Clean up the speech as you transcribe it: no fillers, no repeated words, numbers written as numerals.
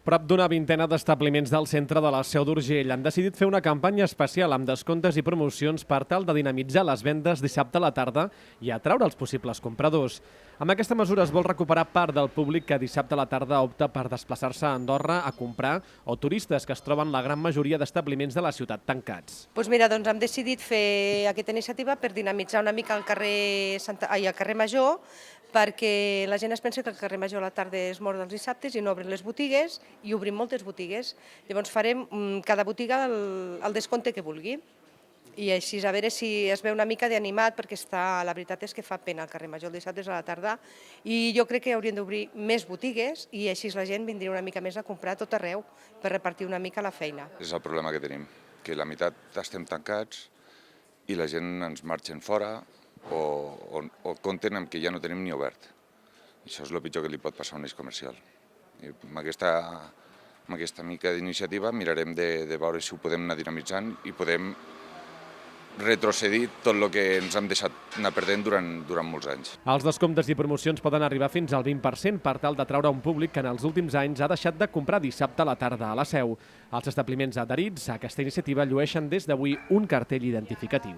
Prop d'una vintena d'establiments del centre de la Seu d'Urgell han decidit fer una campanya especial amb descomptes i promocions per tal de dinamitzar les vendes dissabte a la tarda i atraure els possibles compradors. Amb aquesta mesura es vol recuperar part del públic que dissabte a la tarda opta per desplaçar-se a Andorra a comprar o turistes que es troben la gran majoria d'establiments de la ciutat tancats. Doncs mira, hem decidit fer aquesta iniciativa per dinamitzar una mica el carrer Major, perquè la gent es pensa que el carrer Major a la tarda és mort dels dissabtes i no obren les botigues, i obrim moltes botigues. Llavors farem cada botiga el descompte que vulgui. I així a veure si es veu una mica d'animat, perquè la veritat és que fa pena el carrer Major els dissabtes a la tarda, i jo crec que haurien d'obrir més botigues i així la gent vindria una mica més a comprar a tot arreu per repartir una mica la feina. És el problema que tenim, que la meitat estem tancats i la gent ens marxen fora o compten amb que ja no tenim ni obert. Això és el pitjor que li pot passar a un eix comercial. I amb aquesta mica d'iniciativa mirarem de veure si ho podem anar dinamitzant i podem retrocedir tot el que ens hem deixat anar perdent durant molts anys. Els descomptes i promocions poden arribar fins al 20% per tal d'atraure un públic que en els últims anys ha deixat de comprar dissabte a la tarda a la Seu. Els establiments adherits a aquesta iniciativa llueixen des d'avui un cartell identificatiu.